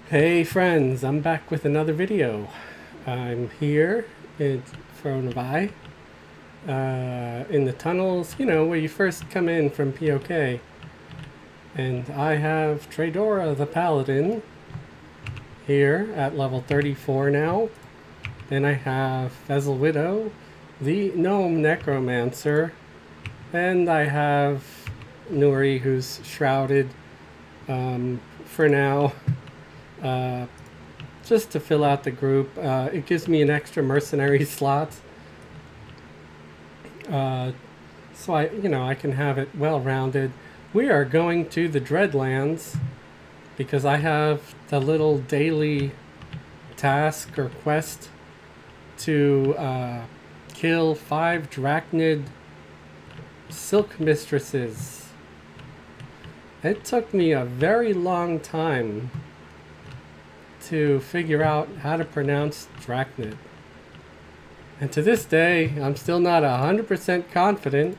Hey friends, I'm back with another video. I'm here in Fronavi, in the tunnels, where you first come in from POK. And I have Tradora the Paladin here at level 34 now. Then I have Fezzle Widow, the Gnome Necromancer, and I have Nuri, who's shrouded for now. Just to fill out the group. It gives me an extra mercenary slot, so I can have it well rounded. We are going to the Dreadlands because I have the little daily task or quest to kill 5 Drachnid silk mistresses. It took me a very long time to figure out how to pronounce Drachnid. And to this day, I'm still not 100% confident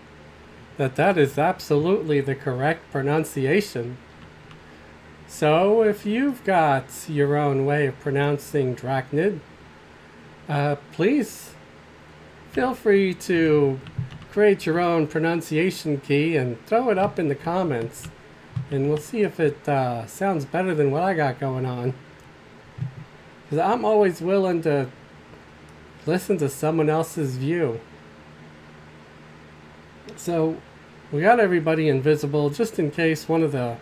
that that is absolutely the correct pronunciation. So if you've got your own way of pronouncing Drachnid, please feel free to create your own pronunciation key and throw it up in the comments. And we'll see if it sounds better than what I got going on. Because I'm always willing to listen to someone else's view. So we got everybody invisible just in case one of the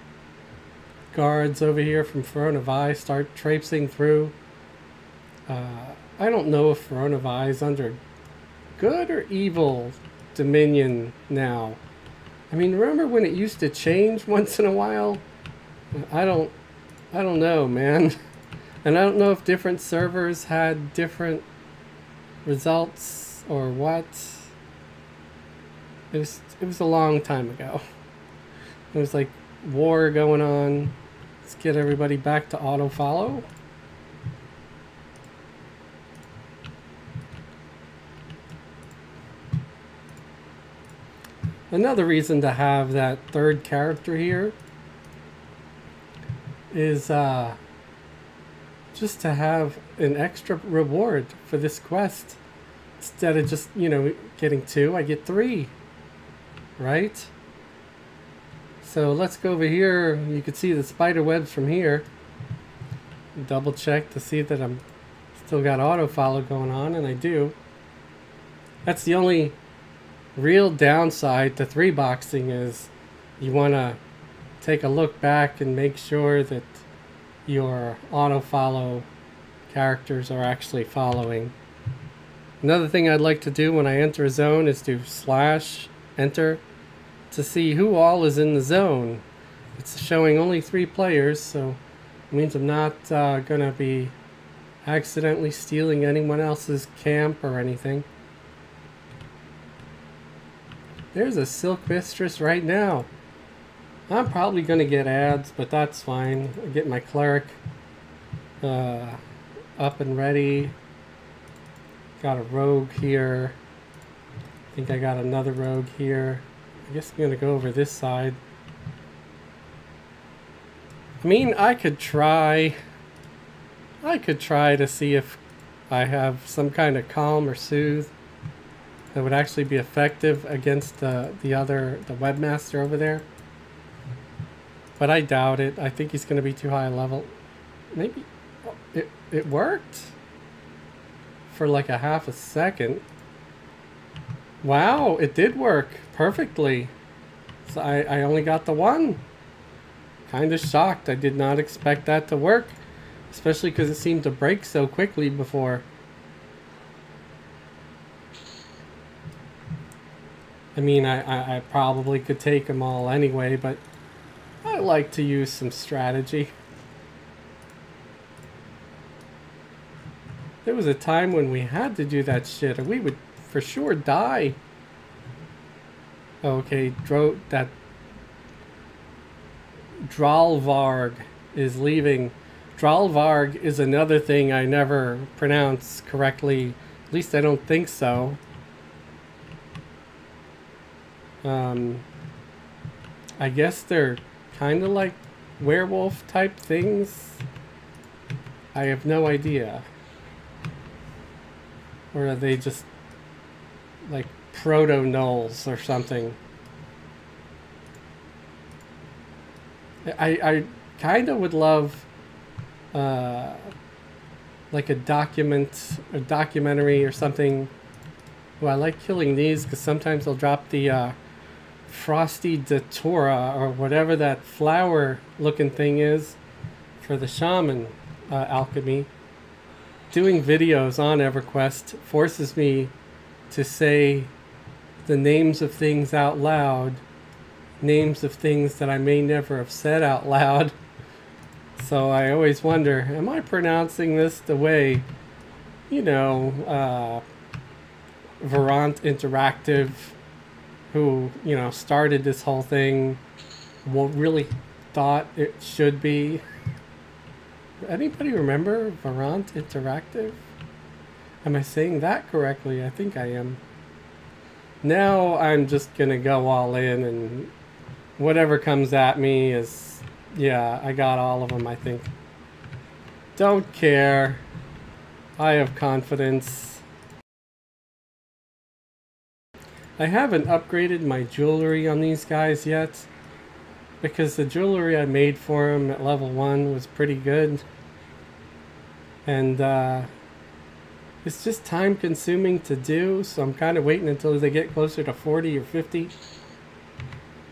guards over here from Fronavi start traipsing through. I don't know if Fronavi is under good or evil dominion now. I mean, remember when it used to change once in a while? I don't know, man. And I don't know if different servers had different results or what. It was a long time ago. It was like war going on. Let's get everybody back to auto follow. Another reason to have that third character here is just to have an extra reward for this quest. Instead of just, getting 2, I get 3. Right? So let's go over here. You can see the spider webs from here. Double check to see that I'm still got auto follow going on, and I do. That's the only real downside to 3-boxing is you want to take a look back and make sure that your auto-follow characters are actually following. Another thing I'd like to do when I enter a zone is to /enter to see who all is in the zone. It's showing only 3 players, so it means I'm not going to be accidentally stealing anyone else's camp or anything. There's a silk mistress right now. I'm probably going to get ads, but that's fine. I get my cleric up and ready. Got a rogue here. I think I got another rogue here. I guess I'm going to go over this side. I mean, I could try to see if I have some kind of calm or soothe that would actually be effective against the webmaster over there. But I doubt it. I think he's going to be too high a level. Maybe it worked for like a half a second. Wow, it did work perfectly. So I only got the 1. Kind of shocked. I did not expect that to work, especially because it seemed to break so quickly before. I mean, I probably could take them all anyway, but I like to use some strategy. There was a time when we had to do that shit, or we would for sure die. Okay, that Dralvarg is leaving. Dralvarg is another thing I never pronounce correctly. At least I don't think so. I guess they're kind of like werewolf type things. I have no idea. Or are they just like proto-gnolls or something? I kind of would love like a documentary or something. Well, I like killing these because sometimes they'll drop the Frosty Datura or whatever that flower looking thing is for the shaman alchemy. Doing videos on Everquest forces me to say the names of things out loud, names of things that I may never have said out loud. So I always wonder, am I pronouncing this the way, you know, Verant Interactive, who, you know, started this whole thing, really thought it should be? Anybody remember Verant Interactive? Am I saying that correctly? I think I am. Now I'm just gonna go all in, and whatever comes at me is, yeah, I got all of them, I think. Don't care. I have confidence. I haven't upgraded my jewelry on these guys yet, because the jewelry I made for them at level 1 was pretty good. And it's just time consuming to do, so I'm kind of waiting until they get closer to 40 or 50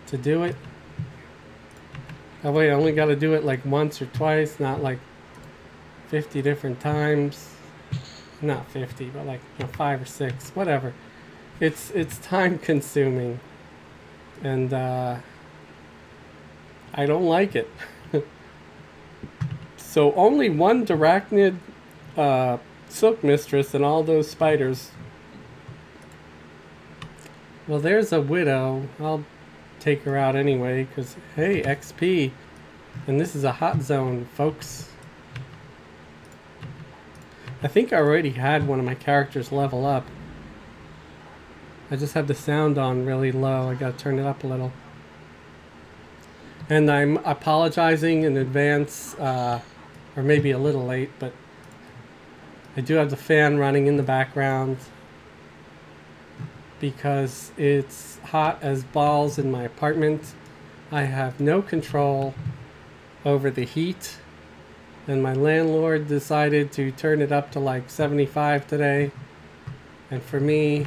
to do it. That way I only got to do it like once or twice, not like 50 different times. Not 50, but like, you know, 5 or 6, whatever. It's time consuming, and I don't like it. So only one Drachnid Silk Mistress and all those spiders. Well, there's a widow. I'll take her out anyway, because, hey, XP. And this is a hot zone, folks. I think I already had one of my characters level up. I just have the sound on really low. I gotta turn it up a little. And I'm apologizing in advance, or maybe a little late, but I do have the fan running in the background because it's hot as balls in my apartment. I have no control over the heat, and my landlord decided to turn it up to like 75 today, and for me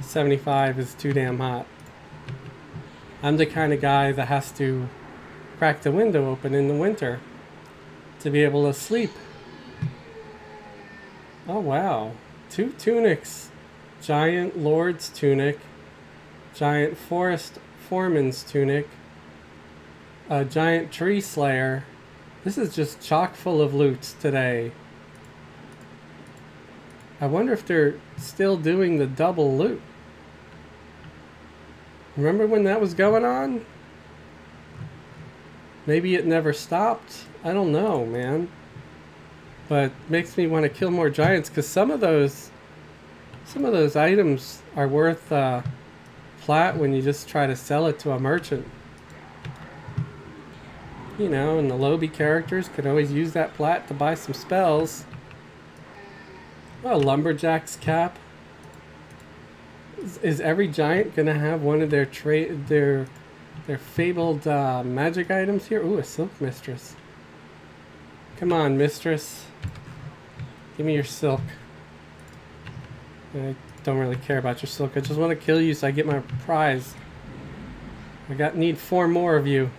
75 is too damn hot. I'm the kind of guy that has to crack the window open in the winter to be able to sleep. Oh wow, 2 tunics. Giant Lord's tunic, Giant Forest Foreman's tunic, a Giant Tree Slayer. This is just chock full of loot today. I wonder if they're still doing the double loot. Remember when that was going on? Maybe it never stopped. I don't know, man. But makes me want to kill more giants, because some of those items are worth plat when you just try to sell it to a merchant. You know, and the lobby characters could always use that plat to buy some spells. Oh, Lumberjack's cap. Is every giant gonna have one of their fabled magic items here? Ooh, a Silk Mistress. Come on, Mistress. Give me your silk. I don't really care about your silk. I just want to kill you so I get my prize. Need 4 more of you.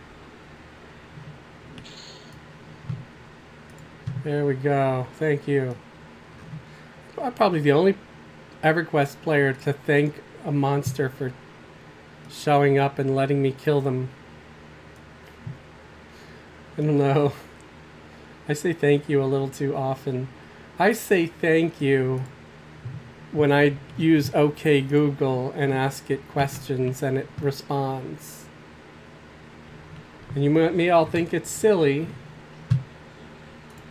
There we go. Thank you. I'm probably the only Everquest player to thank a monster for showing up and letting me kill them. I don't know. I say thank you a little too often. I say thank you when I use OK Google and ask it questions and it responds. And you may all think it's silly,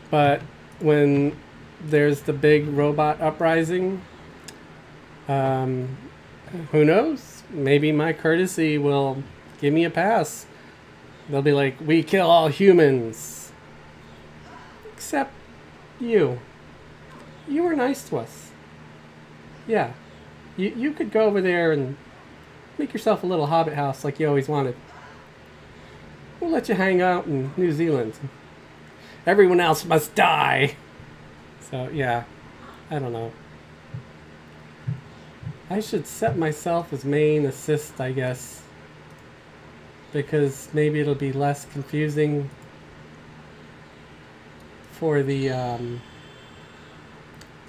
but when there's the big robot uprising, who knows? Maybe my courtesy will give me a pass. They'll be like, we kill all humans. Except you. You were nice to us. Yeah. You could go over there and make yourself a little hobbit house like you always wanted. We'll let you hang out in New Zealand. Everyone else must die. So, yeah. I don't know. I should set myself as main assist, I guess. Because maybe it'll be less confusing for the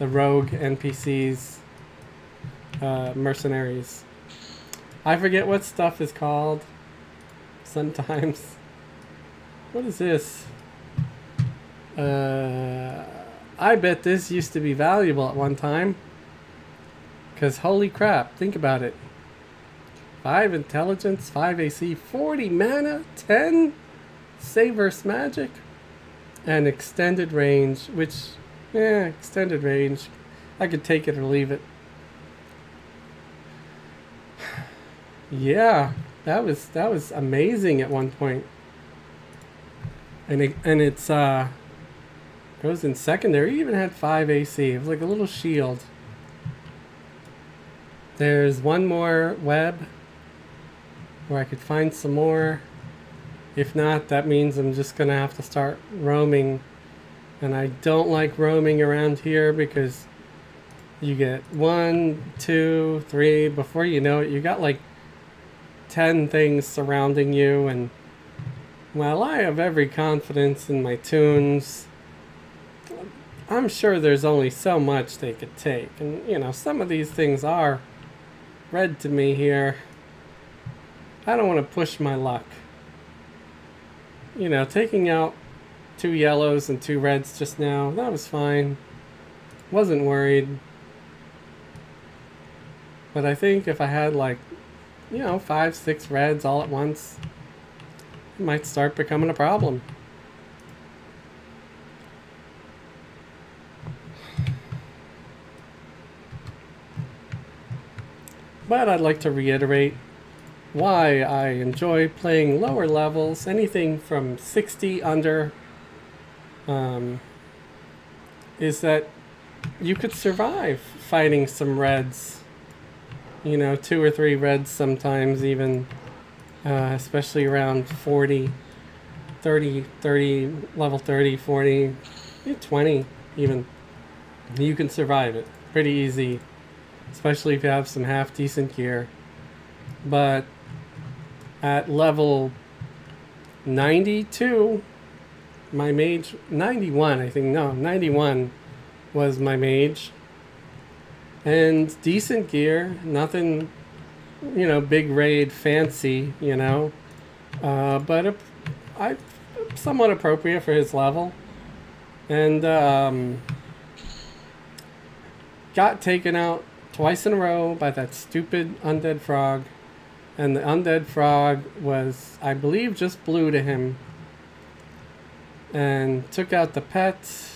rogue NPCs, mercenaries. I forget what stuff is called sometimes. What is this? I bet this used to be valuable at one time. Because holy crap, think about it. 5 intelligence, 5 AC, 40 mana, 10 save versus magic, and extended range, which, extended range. I could take it or leave it. Yeah, that was amazing at one point. And it's goes in secondary. It even had 5 AC. It was like a little shield. There's one more web where I could find some more. If not, that means I'm just gonna have to start roaming. And I don't like roaming around here because you get 1, 2, 3. Before you know it, you got like 10 things surrounding you. And while I have every confidence in my tunes, I'm sure there's only so much they could take. And, you know, some of these things are red to me here. I don't want to push my luck. You know, taking out 2 yellows and 2 reds just now, that was fine. Wasn't worried. But I think if I had like, you know, 5, 6 reds all at once, it might start becoming a problem. But I'd like to reiterate why I enjoy playing lower levels, anything from 60 under, is that you could survive fighting some reds. You know, 2 or 3 reds sometimes even, especially around 40, 30, level 30, 40, 20 even. You can survive it pretty easy, especially if you have some half decent gear. But at level 92, my mage, 91 I think, no, 91 was my mage. And decent gear, nothing, you know, big raid fancy, you know, but somewhat appropriate for his level. And got taken out twice in a row by that stupid undead frog. And the undead frog was, I believe, just blue to him. And took out the pet.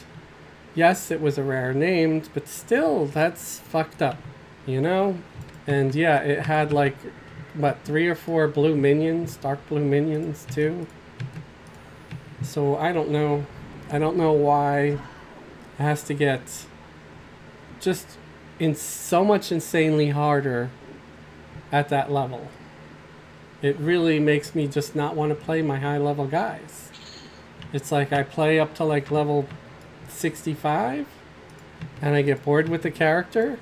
Yes, it was a rare named, but still, that's fucked up, you know? And yeah, it had like, what, 3 or 4 blue minions, dark blue minions too. So I don't know. I don't know why it has to get just so much insanely harder at that level. It really makes me just not want to play my high level guys. It's like I play up to like level 65 and I get bored with the character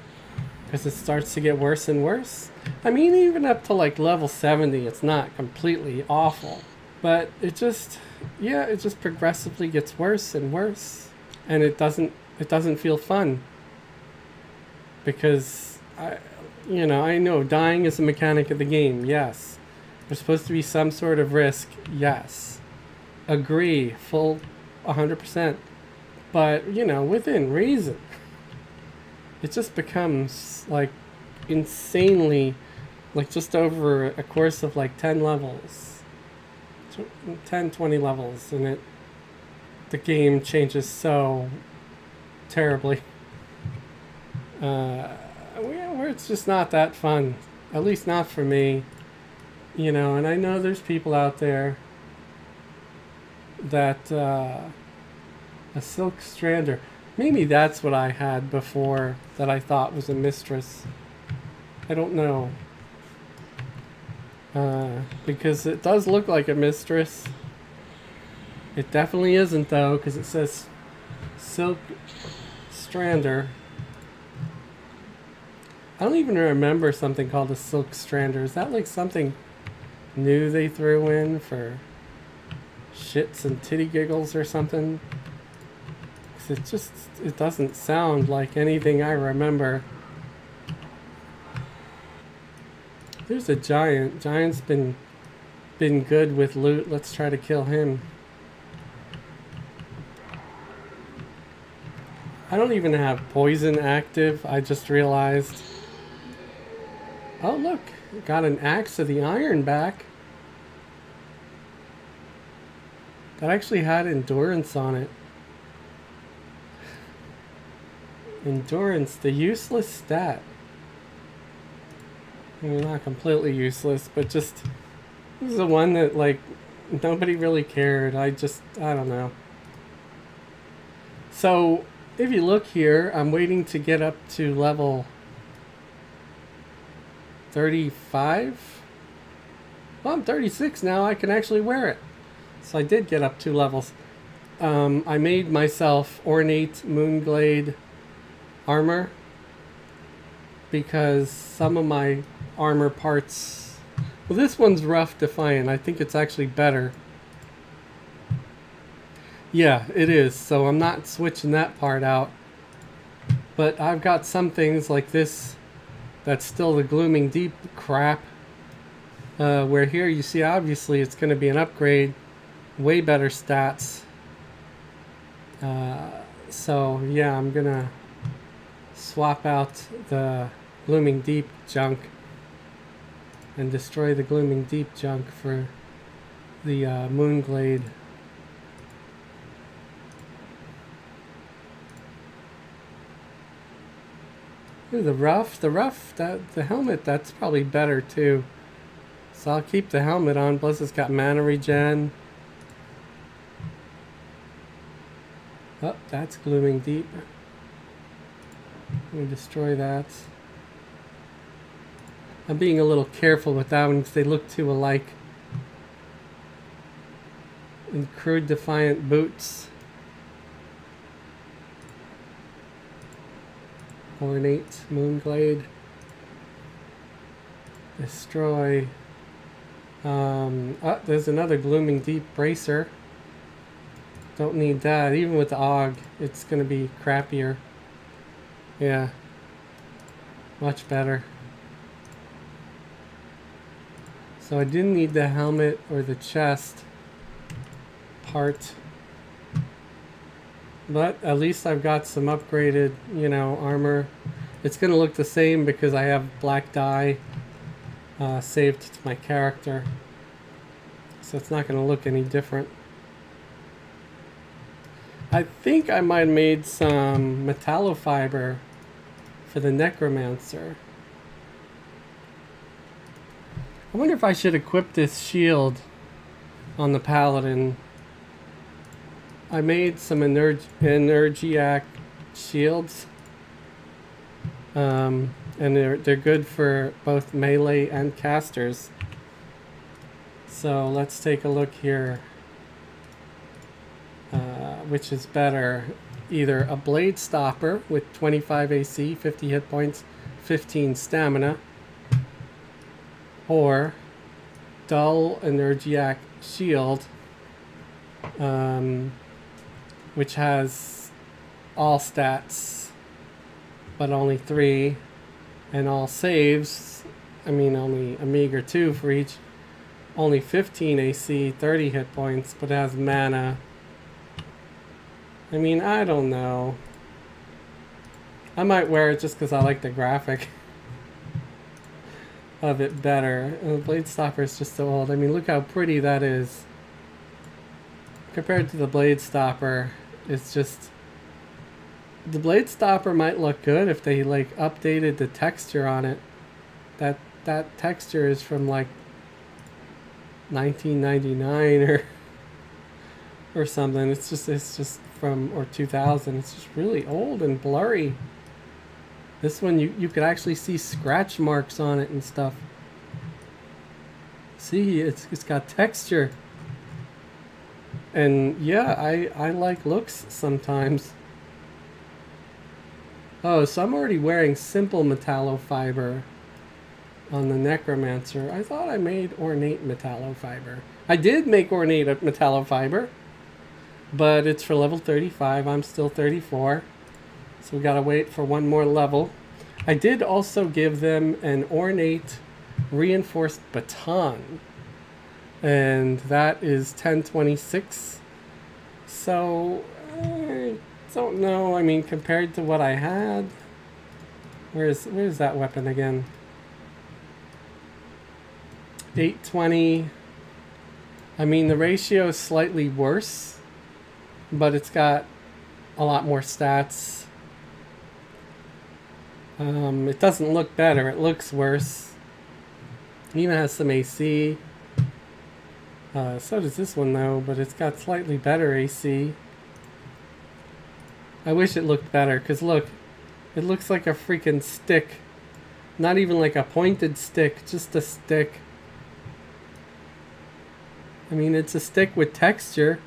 because it starts to get worse and worse. I mean, even up to like level 70, it's not completely awful, but it just, yeah, it just progressively gets worse and worse, and it doesn't feel fun because I know dying is a mechanic of the game. Yes, there's supposed to be some sort of risk. Yes, agree, full 100%. But, you know, within reason. It just becomes, like, insanely, like, just over a course of, like, 10 levels. 10, 20 levels. And the game changes so terribly. Where it's just not that fun. At least not for me. You know, and I know there's people out there that, A silk strander. Maybe that's what I had before that I thought was a mistress. I don't know. Because it does look like a mistress. It definitely isn't though, because it says silk strander. I don't even remember something called a silk strander. Is that like something new they threw in for shits and titty giggles or something? It doesn't sound like anything I remember. There's a giant. Giant's been good with loot. Let's try to kill him. I don't even have poison active. I just realized. Oh look, got an axe of the iron back. That actually had endurance on it. Endurance, the useless stat. I mean, not completely useless, but just this is the one that like nobody really cared. I don't know. So if you look here, I'm waiting to get up to level 35. Well, I'm 36 now. I can actually wear it. So I did get up 2 levels. I made myself ornate moonglade armor because some of my armor parts, well, this one's rough defiant. I think it's actually better. Yeah, it is. So I'm not switching that part out. But I've got some things like this that's still the glooming deep crap. Where here you see obviously it's going to be an upgrade. Way better stats. So yeah, I'm going to swap out the glooming deep junk and destroy the glooming deep junk for the moonglade. Ooh, the rough, the helmet, that's probably better too. So I'll keep the helmet on, plus it's got mana regen. Oh, that's glooming deep. Let me destroy that. I'm being a little careful with that one because they look too alike. And crude defiant boots. Ornate moonglade. Destroy. Oh, there's another glooming deep bracer. Don't need that. Even with the AUG, it's going to be crappier. Yeah. Much better. So I didn't need the helmet or the chest part. But at least I've got some upgraded, you know, armor. It's going to look the same because I have black dye saved to my character. So it's not going to look any different. I think I might have made some metallofiber for the Necromancer. I wonder if I should equip this shield on the Paladin. I made some Energiac shields. And they're good for both melee and casters. So let's take a look here. Which is better, either a blade stopper with 25 AC, 50 hit points, 15 stamina, or dull Energiac shield, which has all stats but only 3, and all saves, I mean only a meager 2 for each, only 15 AC, 30 hit points, but it has mana. I mean, I don't know. I might wear it just because I like the graphic of it better. The blade stopper is just so old. I mean, look how pretty that is. Compared to the blade stopper, it's just... The blade stopper might look good if they, like, updated the texture on it. That texture is from, like, 1999 or... or something. It's just from, or 2000. It's just really old and blurry. This one, you could actually see scratch marks on it and stuff. See, it's got texture. And yeah, I like looks sometimes. Oh, so I'm already wearing simple metallofiber on the Necromancer. I thought I made ornate metallofiber. I did make ornate metallofiber, but it's for level 35. I'm still 34. So we gotta wait for one more level. I did also give them an ornate reinforced baton, and that is 1026. So I don't know. I mean, compared to what I had, where's that weapon again? 820. I mean, the ratio is slightly worse, but it's got a lot more stats. It doesn't look better, it looks worse. It even has some AC. So does this one though, but it's got slightly better AC. I wish it looked better, because look, it looks like a freaking stick. Not even like a pointed stick, just a stick. I mean, it's a stick with texture,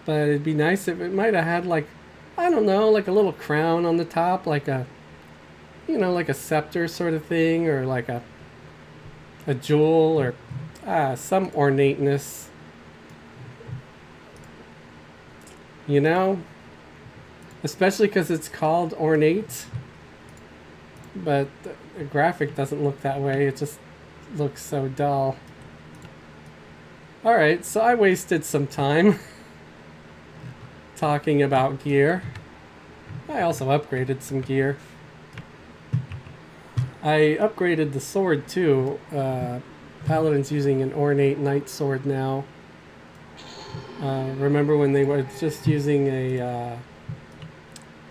but it'd be nice if it might have had, like, I don't know, like a little crown on the top, like a, you know, like a scepter sort of thing, or like a jewel, or some ornateness, you know, especially because it's called ornate, but the graphic doesn't look that way. It just looks so dull. Alright, so I wasted some time talking about gear. I also upgraded some gear. I upgraded the sword too. Paladin's using an ornate knight sword now. Remember when they were just using a... I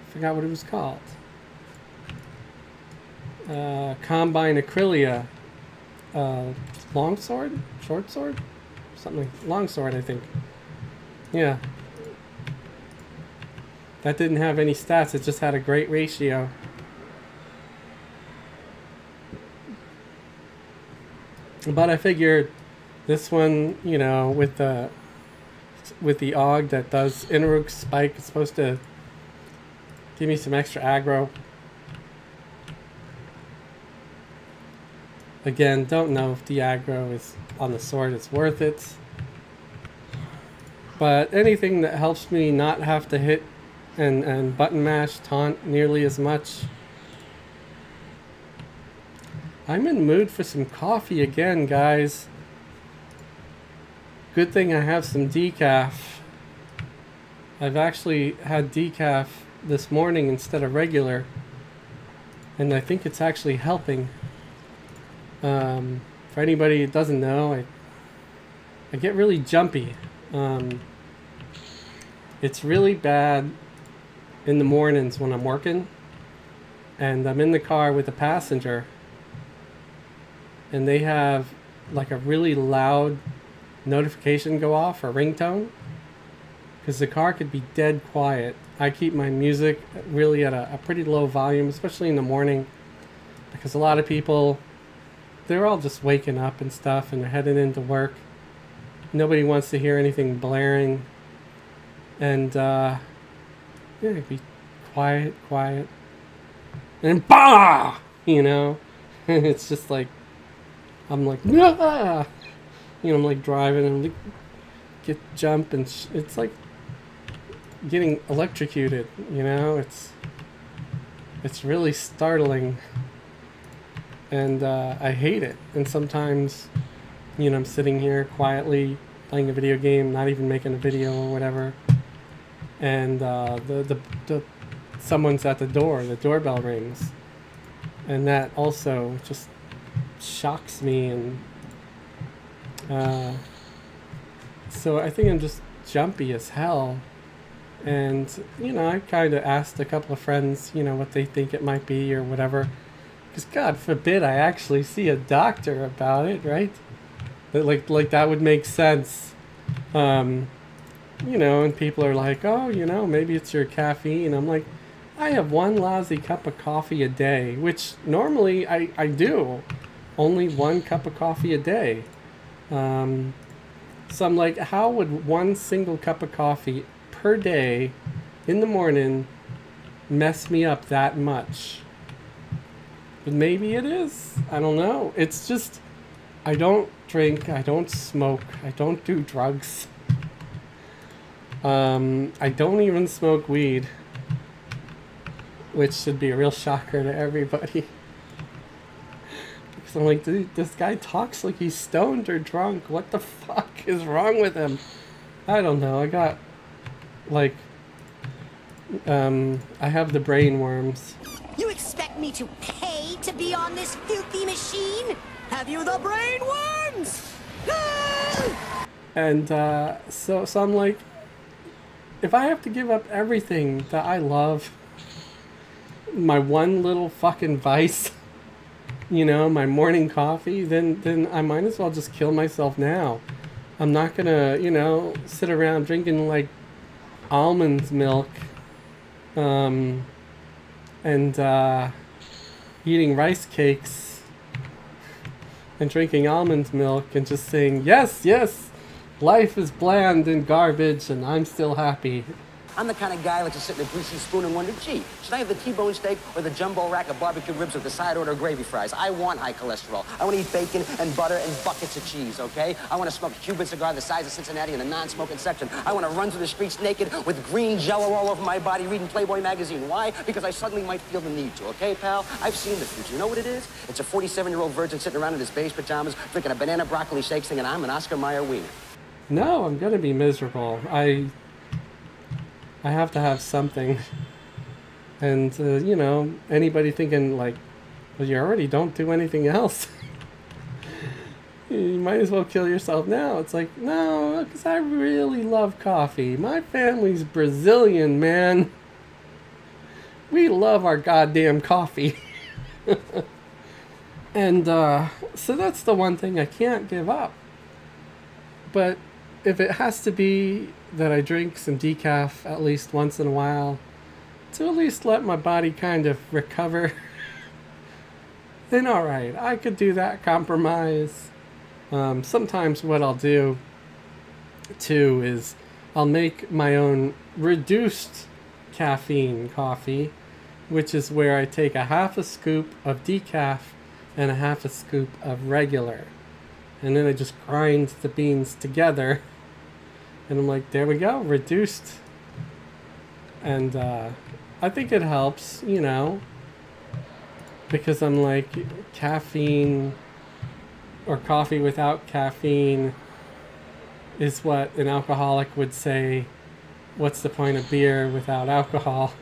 forgot what it was called. Combine Acrylia. Long sword? Short sword? Something like long sword, I think. Yeah. That didn't have any stats, it just had a great ratio. But I figured this one, you know, with the AUG that does Inrug Spike, it's supposed to give me some extra aggro. Again, don't know if the aggro is on the sword is worth it. But anything that helps me not have to hit and button mash taunt nearly as much. I'm in the mood for some coffee again, guys. Good thing I have some decaf. I've actually had decaf this morning instead of regular, and I think it's actually helping. For anybody who doesn't know, I get really jumpy. It's really bad in the mornings when I'm working and I'm in the car with a passenger and they have like a really loud notification go off or ringtone, because the car could be dead quiet. I keep my music really at a pretty low volume, especially in the morning, because a lot of people, they're all just waking up and stuff and they're heading into work. Nobody wants to hear anything blaring. And yeah, be quiet. And then bah! You know? It's just like, I'm like, ah! You know, I'm like driving and like, get jump and it's like getting electrocuted, you know? It's really startling. And I hate it. And sometimes, you know, I'm sitting here quietly playing a video game, not even making a video or whatever, and someone's at the door, the doorbell rings, and that also just shocks me. And so I think I'm just jumpy as hell. And you know, I kind of asked a couple of friends, you know, what they think it might be or whatever. Because God forbid I actually see a doctor about it, right? That like that would make sense. you know, and people are like, oh, you know, maybe it's your caffeine. I'm like, I have one lousy cup of coffee a day, which normally I do. Only one cup of coffee a day. So I'm like, how would one single cup of coffee per day in the morning mess me up that much? But maybe it is. I don't know. It's just, I don't drink, I don't smoke, I don't do drugs. I don't even smoke weed, which should be a real shocker to everybody. Because I'm like, dude, this guy talks like he's stoned or drunk. What the fuck is wrong with him? I don't know. I got, like, I have the brain worms. You expect me to pay to be on this filthy machine? Have you the brain worms? And so I'm like, if I have to give up everything that I love, my one little fucking vice, you know, my morning coffee, then I might as well just kill myself now. I'm not gonna, you know, sit around drinking like almond milk, and eating rice cakes and drinking almond milk and just saying, yes, yes, life is bland and garbage and I'm still happy. I'm the kind of guy who likes to sit in a greasy spoon and wonder, gee, should I have the T-bone steak or the jumbo rack of barbecue ribs with the side order gravy fries? I want high cholesterol. I want to eat bacon and butter and buckets of cheese, okay? I want to smoke a Cuban cigar the size of Cincinnati in the non-smoking section. I want to run through the streets naked with green jello all over my body reading Playboy magazine. Why? Because I suddenly might feel the need to, okay, pal? I've seen the future. You know what it is? It's a 47-year-old virgin sitting around in his beige pajamas drinking a banana broccoli shake singing, I'm an Oscar Mayer wiener. No, I'm gonna be miserable. I have to have something. And, you know, anybody thinking, like, well, you already don't do anything else. You might as well kill yourself now. It's like, no, because I really love coffee. My family's Brazilian, man. We love our goddamn coffee. And, so that's the one thing I can't give up. But if it has to be that I drink some decaf at least once in a while to at least let my body kind of recover, then alright, I could do that compromise. Sometimes what I'll do too is I'll make my own reduced caffeine coffee, which is where I take a half a scoop of decaf and a half a scoop of regular, and then I just grind the beans together. And I'm like, there we go, reduced. And I think it helps, you know, because I'm like, caffeine or coffee without caffeine is what an alcoholic would say, what's the point of beer without alcohol?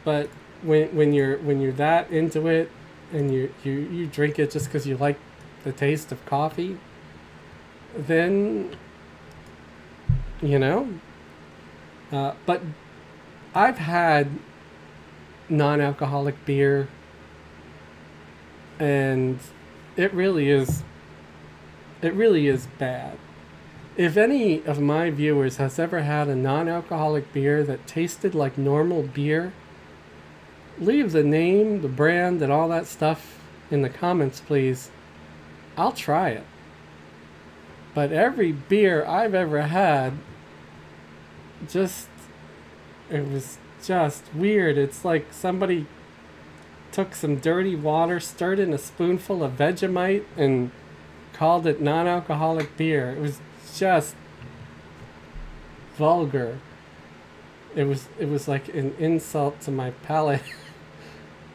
But when you're that into it and you drink it just because you like the taste of coffee, then, you know, but I've had non-alcoholic beer and it really is bad. If any of my viewers has ever had a non-alcoholic beer that tasted like normal beer, leave the name, the brand, and all that stuff in the comments, please. I'll try it. But every beer I've ever had, it was just weird. It's like somebody took some dirty water, stirred in a spoonful of Vegemite, and called it non-alcoholic beer. It was just vulgar. It was like an insult to my palate.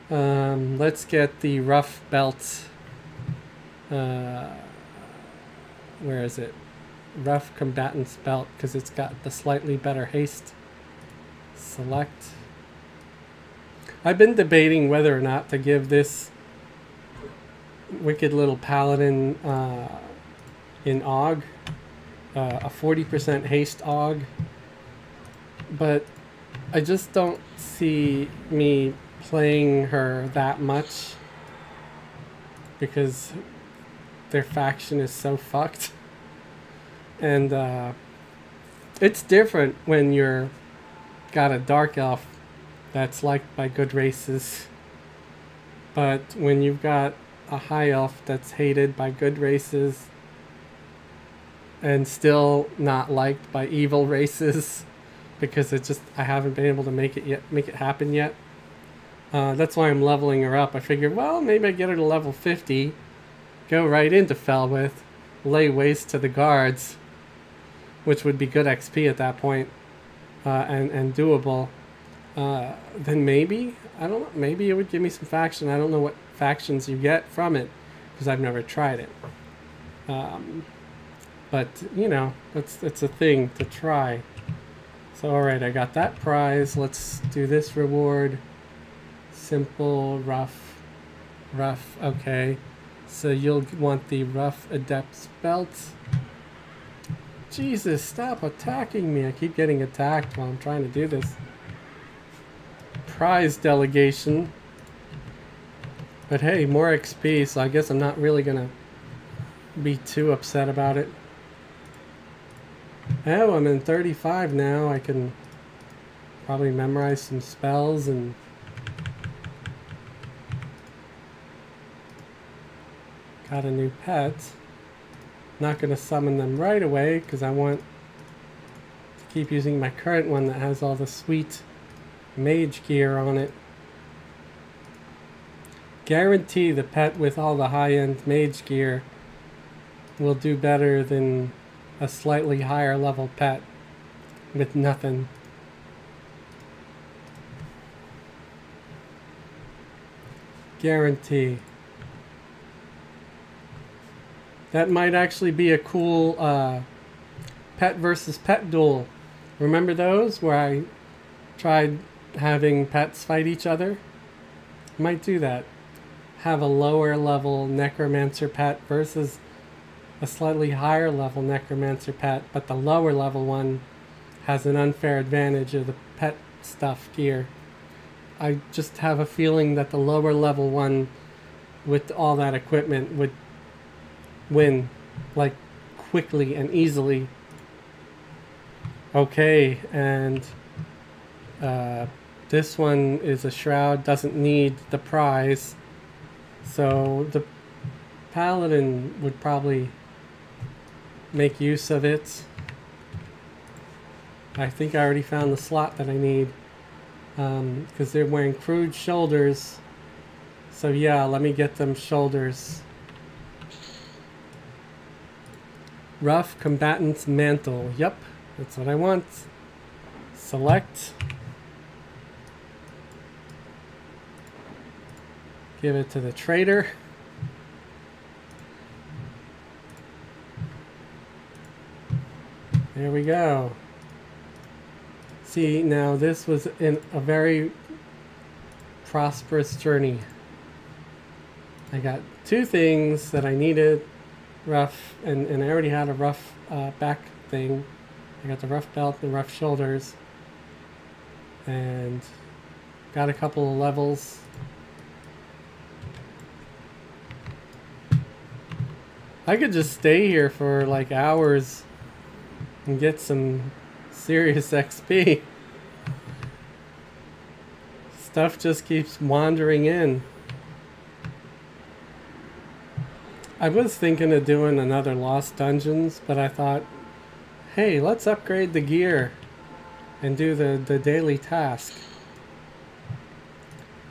Let's get the rough belt. Where is it? Rough combatant's belt, because it's got the slightly better haste. Select. I've been debating whether or not to give this wicked little paladin in AUG a 40% haste AUG, but I just don't see me playing her that much because their faction is so fucked. And it's different when you're got a dark elf that's liked by good races. But when you've got a high elf that's hated by good races and still not liked by evil races, because I haven't been able to make it happen yet. That's why I'm leveling her up. I figured, well, maybe I get her to level 50, go right into Felwith, lay waste to the guards, which would be good XP at that point, and doable. Then maybe, I don't know, maybe it would give me some faction. I don't know what factions you get from it, because I've never tried it. But, you know, it's a thing to try. So, alright, I got that prize. Let's do this reward. Simple, rough, okay. So you'll want the rough adept's belt. Jesus, stop attacking me. I keep getting attacked while I'm trying to do this. Prize delegation. But hey, more XP, so I guess I'm not really gonna be too upset about it. Oh, I'm in 35 now. I can probably memorize some spells and got a new pet. Not going to summon them right away because I want to keep using my current one that has all the sweet mage gear on it. Guarantee the pet with all the high-end mage gear will do better than a slightly higher level pet with nothing. Guarantee. That might actually be a cool pet versus pet duel. Remember those where I tried having pets fight each other? Might do that. Have a lower level Necromancer pet versus a slightly higher level Necromancer pet, but the lower level one has an unfair advantage of the pet stuff gear. I just have a feeling that the lower level one with all that equipment would win, like, quickly and easily. Okay, and this one is a shroud, doesn't need the prize, so the Paladin would probably make use of it. I think I already found the slot that I need, because they're wearing crude shoulders, so yeah, let me get them shoulders. Rough Combatant's Mantle. Yep, that's what I want. Select. Give it to the trader. There we go. See, now this was in a very prosperous journey. I got two things that I needed. Rough, and I already had a rough back thing. I got the rough belt and rough shoulders. And got a couple of levels. I could just stay here for like hours and get some serious XP. Stuff just keeps wandering in. I was thinking of doing another Lost Dungeons, but I thought, hey, let's upgrade the gear and do the daily task.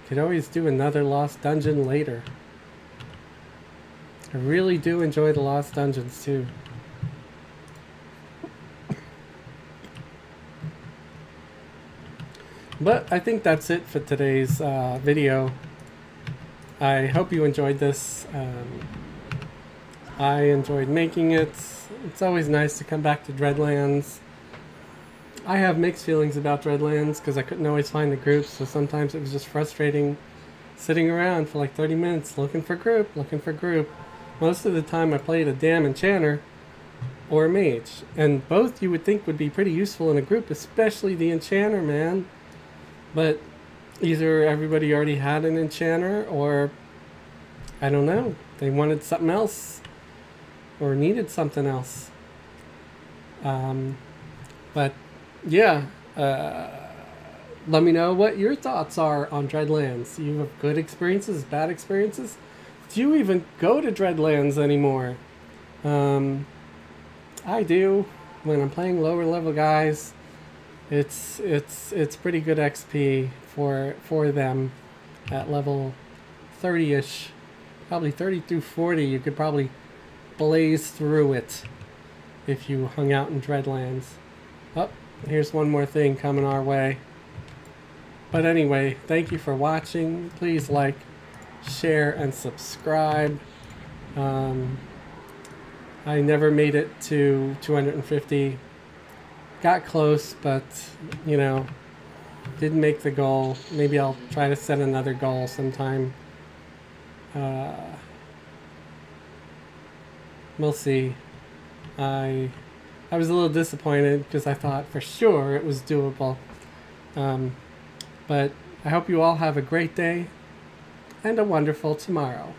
Could always do another Lost Dungeon later. I really do enjoy the Lost Dungeons too. But I think that's it for today's video. I hope you enjoyed this. I enjoyed making it. It's always nice to come back to Dreadlands. I have mixed feelings about Dreadlands because I couldn't always find the groups, so sometimes it was just frustrating sitting around for like 30 minutes looking for group. Most of the time I played a damn enchanter or a mage, and both you would think would be pretty useful in a group, especially the enchanter, man. But either everybody already had an enchanter, or I don't know, they wanted something else. or needed something else. But yeah, let me know what your thoughts are on Dreadlands. You have good experiences, bad experiences? Do you even go to Dreadlands anymore? I do. When I'm playing lower level guys, it's pretty good XP for them at level 30-ish, probably 30 through 40. You could probably blaze through it if you hung out in Dreadlands. Oh, here's one more thing coming our way. But anyway, thank you for watching. Please like, share, and subscribe. I never made it to 250. Got close, but, you know, didn't make the goal. Maybe I'll try to set another goal sometime. We'll see. I was a little disappointed because I thought for sure it was doable. But I hope you all have a great day and a wonderful tomorrow.